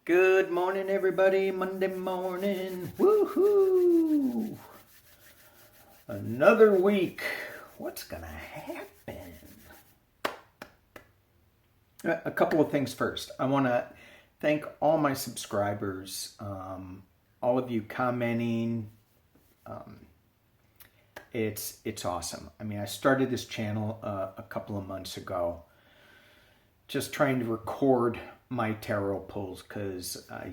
Good morning, everybody. Monday morning. Woohoo! Another week. What's going to happen? A couple of things first. I want to thank all my subscribers, all of you commenting. It's awesome. I mean, I started this channel a couple of months ago, just trying to record my tarot pulls because I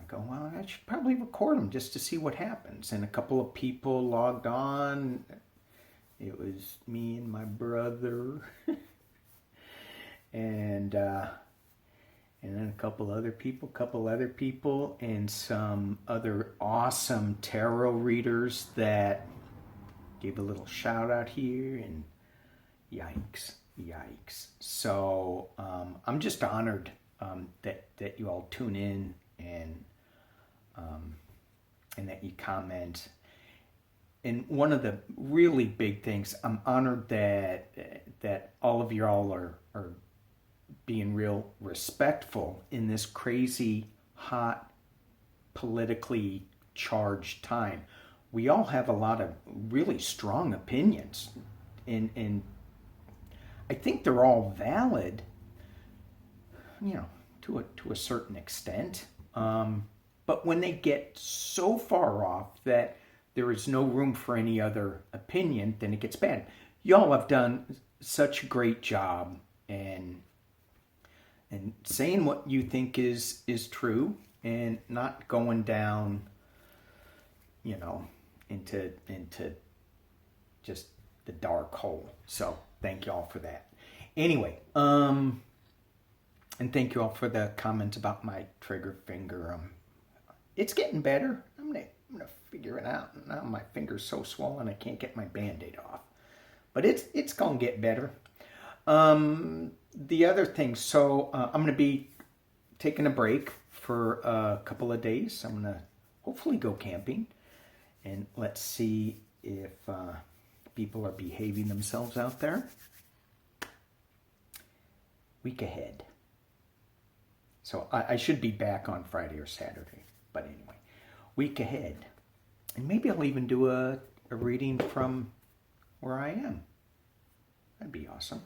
go, well, I should probably record them just to see what happens. And a couple of people logged on. It was me and my brother, and then a couple other people, and some other awesome tarot readers that gave a little shout out here. And yikes. So I'm just honored that you all tune in and that you comment. And one of the really big things, I'm honored that all of you all are being real respectful in this crazy, hot, politically charged time. We all have a lot of really strong opinions, and I think they're all valid, to a certain extent. But when they get so far off that there is no room for any other opinion, then it gets bad. Y'all have done such a great job and saying what you think is true and not going down, into just the dark hole. So thank you all for that. Anyway, and thank you all for the comments about my trigger finger. It's getting better. I'm gonna figure it out. Now my finger's so swollen I can't get my Band-Aid off. But it's gonna get better. The other thing, so I'm gonna be taking a break for a couple of days. I'm gonna hopefully go camping, and let's see if people are behaving themselves out there. Week ahead. So I should be back on Friday or Saturday. But anyway, week ahead. And maybe I'll even do a reading from where I am. That'd be awesome.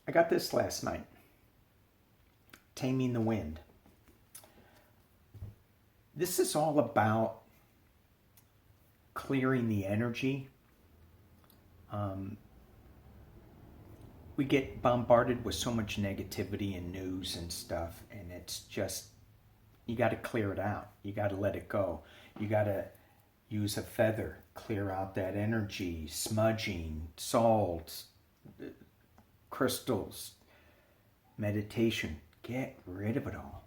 I got this last night. Taming the Wind. This is all about clearing the energy. We get bombarded with so much negativity and news and stuff, and it's just, you got to clear it out. You got to let it go. You got to use a feather, clear out that energy, smudging, salts, crystals, meditation. Get rid of it all.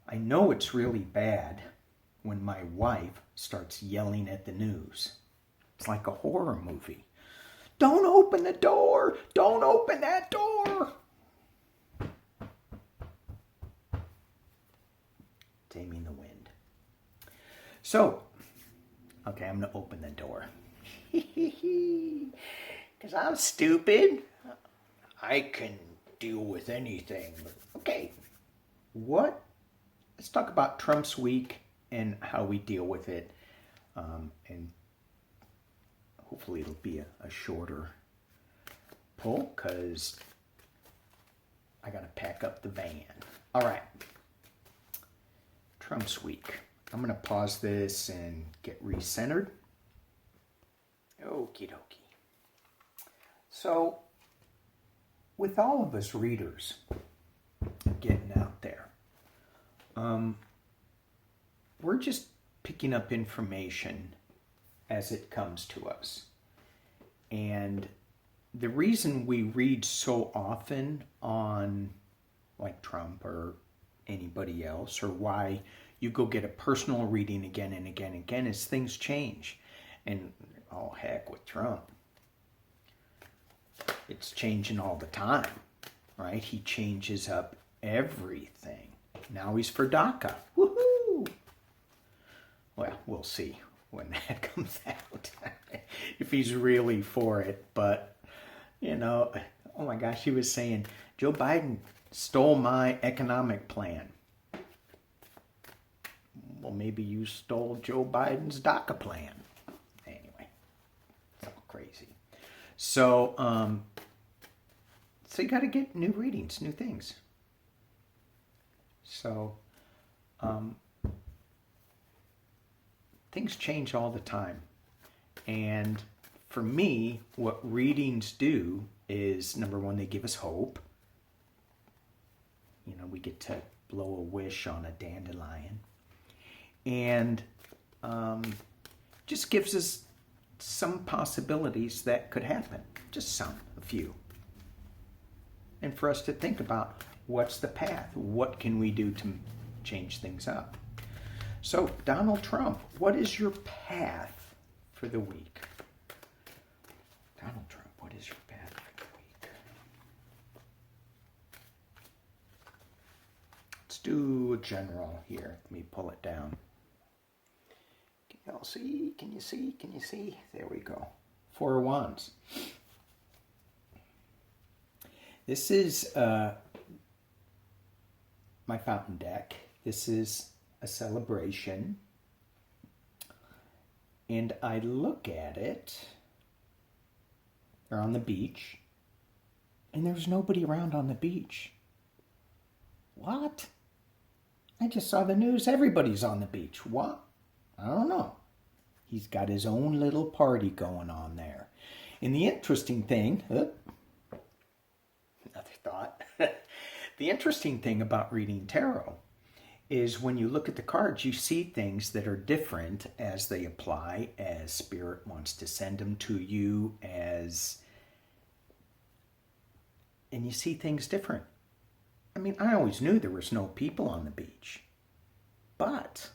I know it's really bad when my wife starts yelling at the news. It's like a horror movie. Don't open the door! Don't open that door! Taming the Wind. So, okay, I'm going to open the door. Because I'm stupid. I can deal with anything. Okay, let's talk about Trump's week and how we deal with it. And hopefully it'll be a shorter pull because I got to pack up the van. All right. Trump's week. I'm going to pause this and get recentered. Okie dokie. So, with all of us readers getting out there, we're just picking up information as it comes to us. And the reason we read so often on like Trump or anybody else, or why you go get a personal reading again and again and again, is things change. And oh heck, with Trump, it's changing all the time, right? He changes up everything. Now he's for DACA. Woohoo! Well, we'll see when that comes out if he's really for it. But Oh my gosh, he was saying, Joe Biden stole my economic plan. Well, maybe you stole Joe Biden's DACA plan. Anyway, it's all crazy. So you got to get new readings, new things. So, things change all the time. And for me, what readings do is, number one, they give us hope. You know, we get to blow a wish on a dandelion. And just gives us some possibilities that could happen. Just some, a few. And for us to think about, what's the path? What can we do to change things up? So, Donald Trump, what is your path for the week? Donald Trump, what is your path for the week? Let's do a general here. Let me pull it down. Can y'all see? Can you see? Can you see? There we go. 4 of Wands. This is my fountain deck. This is a celebration. And I look at it. They're on the beach. And there's nobody around on the beach. What? I just saw the news. Everybody's on the beach. What? I don't know. He's got his own little party going on there. And the interesting thing... another thought. The interesting thing about reading tarot is when you look at the cards, you see things that are different as they apply, as Spirit wants to send them to you, and you see things different. I mean, I always knew there was no people on the beach, but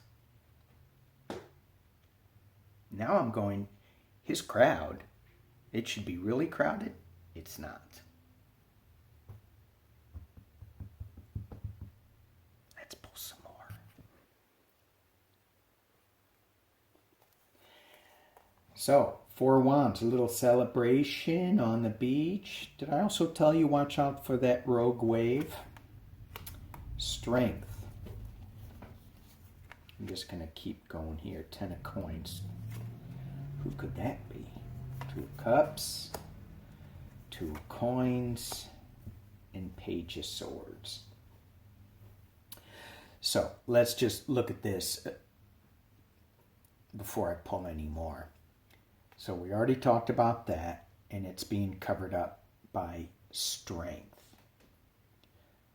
now I'm going, his crowd, it should be really crowded. It's not. So, 4 Wands, a little celebration on the beach. Did I also tell you watch out for that rogue wave? Strength. I'm just going to keep going here. 10 of coins. Who could that be? 2 of cups, 2 of coins, and Page of Swords. So, let's just look at this before I pull any more. So we already talked about that, and it's being covered up by strength.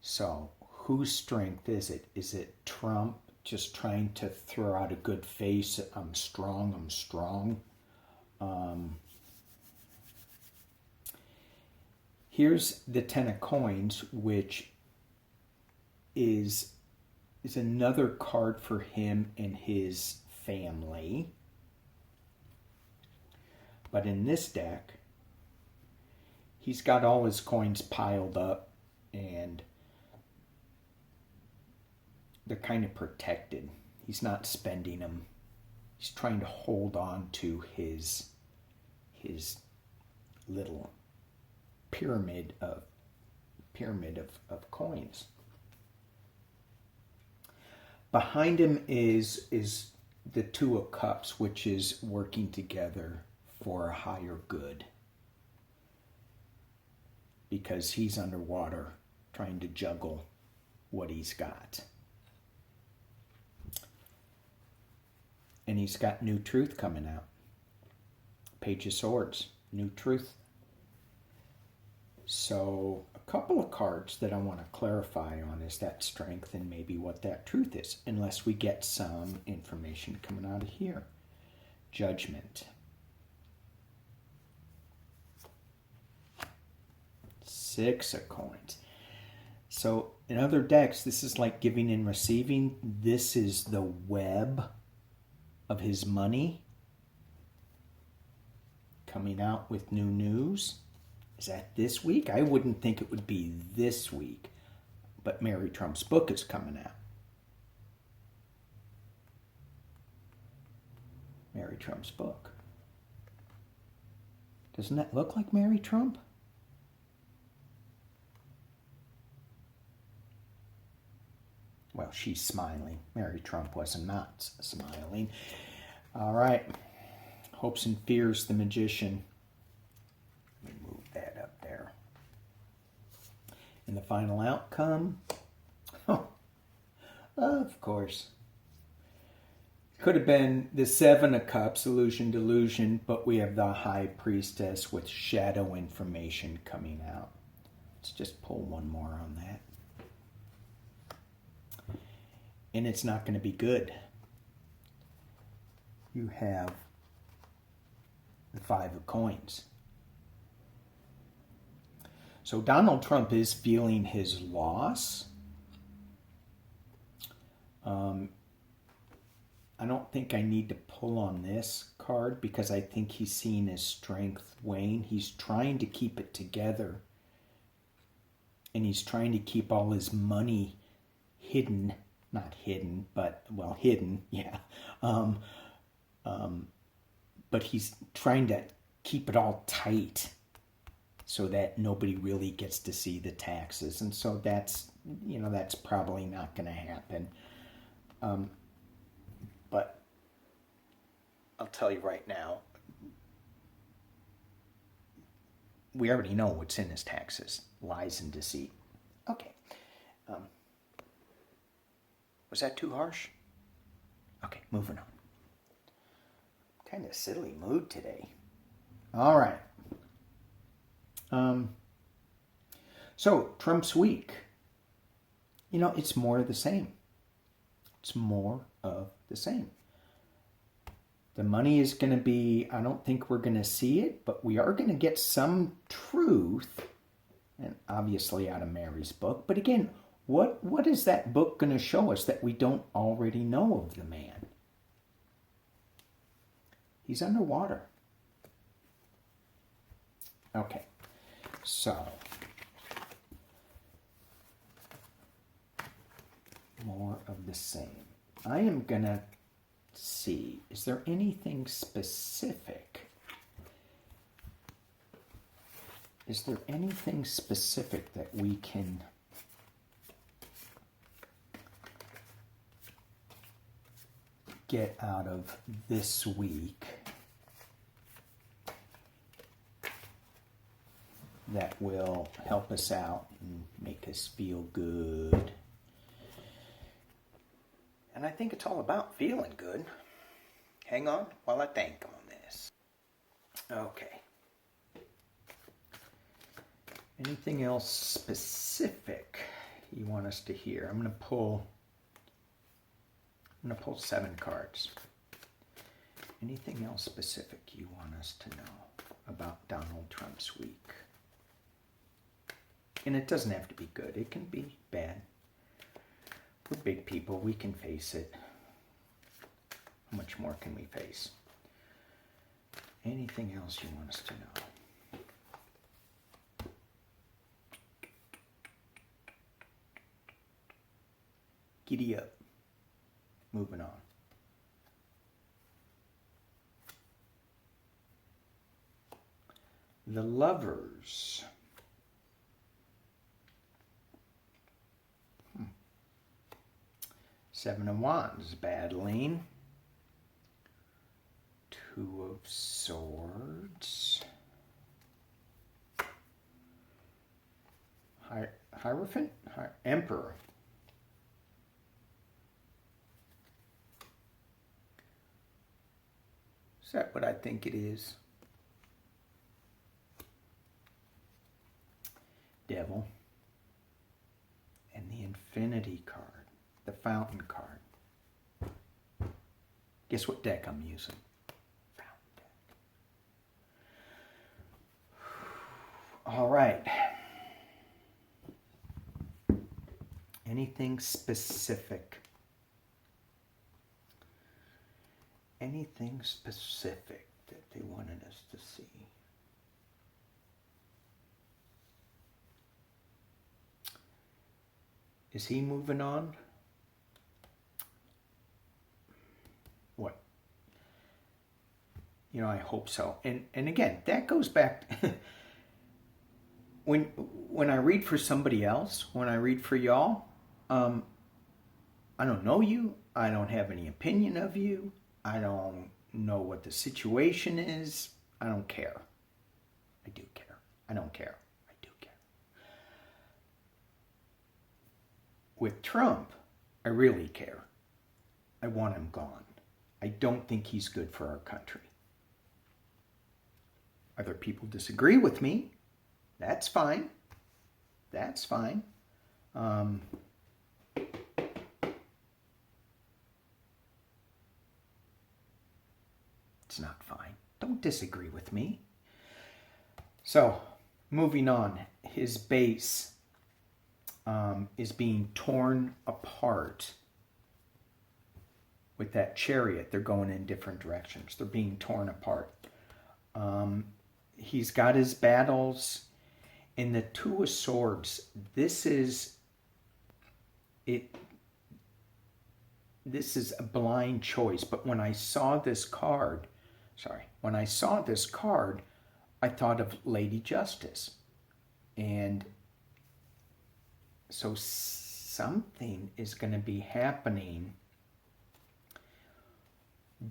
So whose strength is it? Is it Trump just trying to throw out a good face? I'm strong, I'm strong. Here's the 10 of coins, which is another card for him and his family. But in this deck, he's got all his coins piled up and they're kind of protected. He's not spending them. He's trying to hold on to his little pyramid of coins. Behind him is the 2 of cups, which is working together for a higher good, because he's underwater trying to juggle what he's got. And he's got new truth coming out. Page of Swords, new truth. So a couple of cards that I want to clarify on is that strength and maybe what that truth is, unless we get some information coming out of here. Judgment. 6 of coins. So in other decks, this is like giving and receiving. This is the web of his money coming out with new news. Is that this week? I wouldn't think it would be this week, but Mary Trump's book is coming out. Mary Trump's book. Doesn't that look like Mary Trump? Well, she's smiling. Mary Trump was not smiling. All right. Hopes and Fears, the Magician. Let me move that up there. And the final outcome, oh, of course, could have been the Seven of Cups, Illusion, Delusion, but we have the High Priestess with shadow information coming out. Let's just pull one more on that. And it's not going to be good. You have the Five of Coins. So Donald Trump is feeling his loss. I don't think I need to pull on this card because I think he's seeing his strength wane. He's trying to keep it together. And he's trying to keep all his money hidden. Not hidden, but, well, hidden, yeah. But he's trying to keep it all tight so that nobody really gets to see the taxes. And so that's probably not going to happen. But I'll tell you right now, we already know what's in his taxes. Lies and deceit. Okay. Was that too harsh? Okay, moving on. Kind of silly mood today. All right. So, Trump's week. It's more of the same. It's more of the same. The money is going to be, I don't think we're going to see it, but we are going to get some truth, and obviously out of Mary's book. But again, what is that book going to show us that we don't already know of the man? He's underwater. Okay, so more of the same. I am going to see, is there anything specific? Is there anything specific that we can get out of this week that will help us out and make us feel good? And I think it's all about feeling good. Hang on while I think on this. Okay. Anything else specific you want us to hear? I'm going to pull 7 cards. Anything else specific you want us to know about Donald Trump's week? And it doesn't have to be good. It can be bad. We're big people. We can face it. How much more can we face? Anything else you want us to know? Giddy up. Moving on. The Lovers. Seven of Wands, battling. 2 of Swords. Hierophant? Emperor. Is that what I think it is? Devil. And the Infinity card. The Fountain card. Guess what deck I'm using? Fountain deck. All right. Anything specific? Anything specific that they wanted us to see? Is he moving on? What? I hope so. And again, that goes back when I read for somebody else, when I read for y'all, I don't know you. I don't have any opinion of you. I don't know what the situation is. I don't care. I do care. I don't care. I do care. With Trump, I really care. I want him gone. I don't think he's good for our country. Other people disagree with me. That's fine. That's fine. It's not fine. Don't disagree with me. So, moving on. His base is being torn apart with that chariot. They're going in different directions. They're being torn apart. He's got his battles. In the Two of Swords, this is a blind choice. But when I saw this card, I thought of Lady Justice. And so something is going to be happening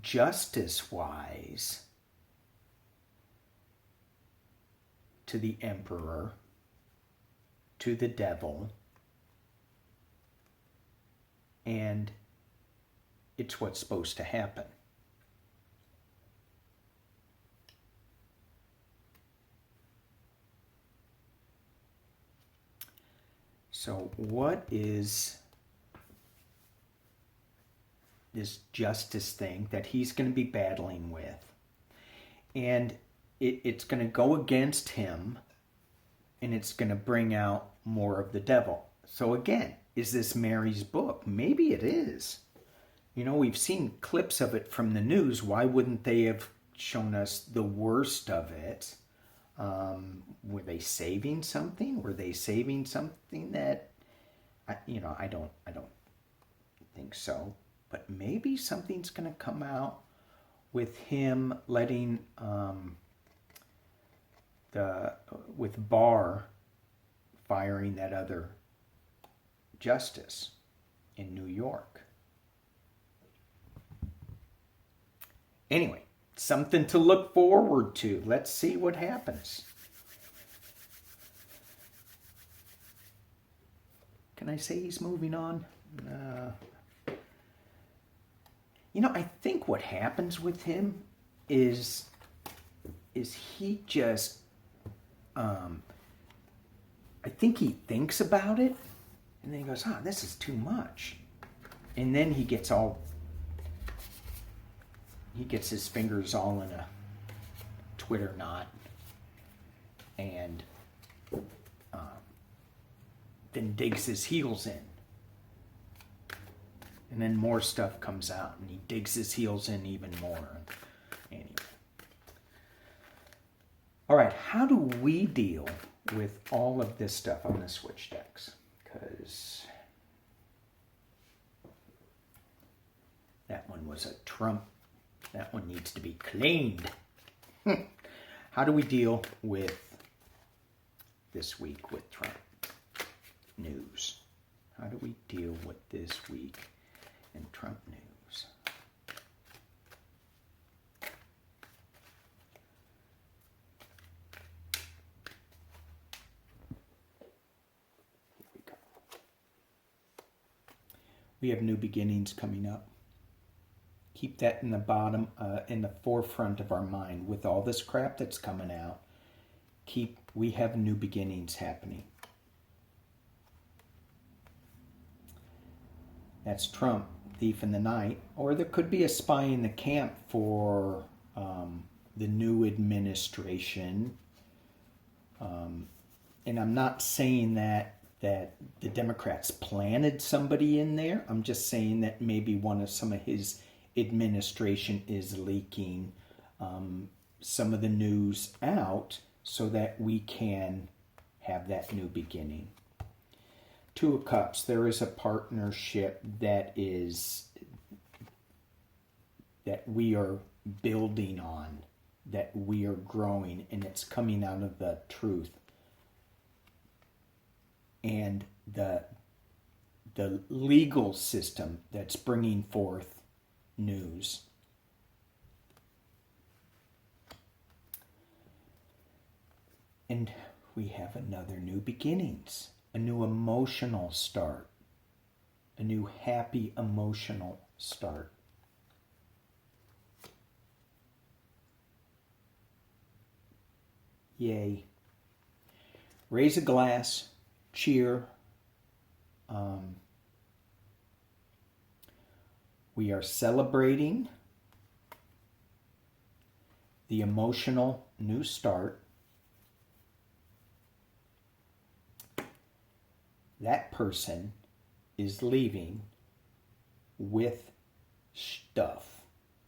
justice-wise to the emperor, to the devil, and it's what's supposed to happen. So what is this justice thing that he's going to be battling with? And it's going to go against him, and it's going to bring out more of the devil. So again, is this Mary's book? Maybe it is. You know, we've seen clips of it from the news. Why wouldn't they have shown us the worst of it? Were they saving something? Were they saving something that, I don't think so. But maybe something's going to come out with him letting with Barr firing that other justice in New York. Anyway, something to look forward to. Let's see what happens. Can I say he's moving on? I think what happens with him is he just, I think he thinks about it, and then he goes, this is too much. And then he gets his fingers all in a Twitter knot, and then digs his heels in. And then more stuff comes out, and he digs his heels in even more. Anyway. All right, how do we deal with all of this stuff on the switch decks? Because that one was a Trump. That one needs to be cleaned. How do we deal with this week with Trump news? How do we deal with this week in Trump news? Here we go. We have new beginnings coming up. Keep that in the bottom, in the forefront of our mind. With all this crap that's coming out, we have new beginnings happening. That's Trump, thief in the night. Or there could be a spy in the camp for the new administration. And I'm not saying that the Democrats planted somebody in there. I'm just saying that maybe some of his administration is leaking some of the news out so that we can have that new beginning. Two of Cups, there is a partnership that we are building on, that we are growing, and it's coming out of the truth. And the the legal system that's bringing forth news. And we have another new beginnings, a new emotional start, a new happy emotional start. Yay. Raise a glass, cheer. We are celebrating the emotional new start. That person is leaving with stuff.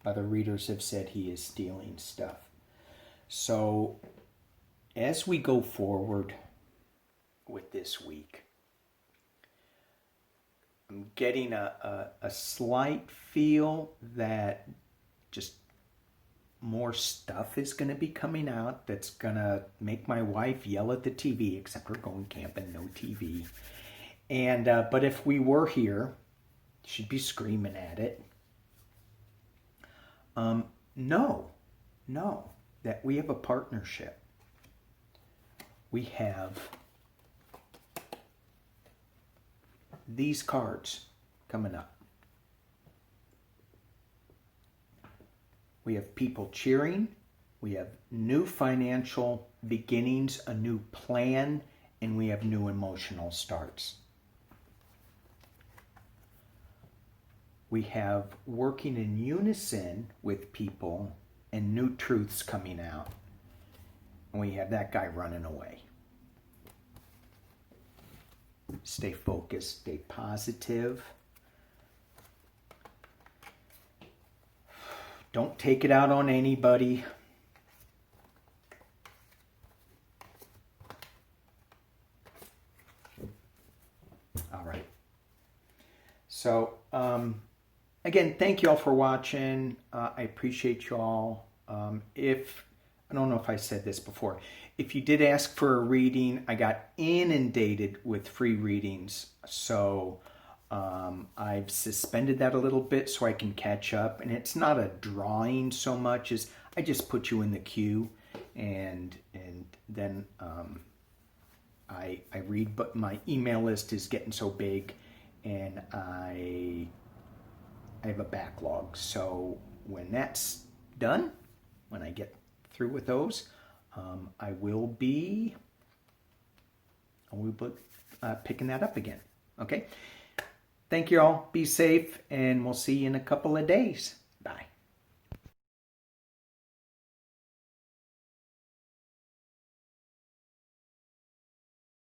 Other readers have said he is stealing stuff. So as we go forward with this week, I'm getting a slight feel that just more stuff is going to be coming out that's going to make my wife yell at the TV, except we're going camping, no TV. And but if we were here, she'd be screaming at it. No, that we have a partnership. We have these cards coming up. We have people cheering. We have new financial beginnings, a new plan, and we have new emotional starts. We have working in unison with people and new truths coming out. And we have that guy running away. Stay focused, stay positive. Don't take it out on anybody. All right. So, again, thank you all for watching. I appreciate you all. I don't know if I said this before. If you did ask for a reading, I got inundated with free readings. So I've suspended that a little bit so I can catch up. And it's not a drawing so much as I just put you in the queue and then I read, but my email list is getting so big and I have a backlog. So when that's done, when I get through with those, I will be picking that up again. Okay. Thank you all. Be safe, and we'll see you in a couple of days.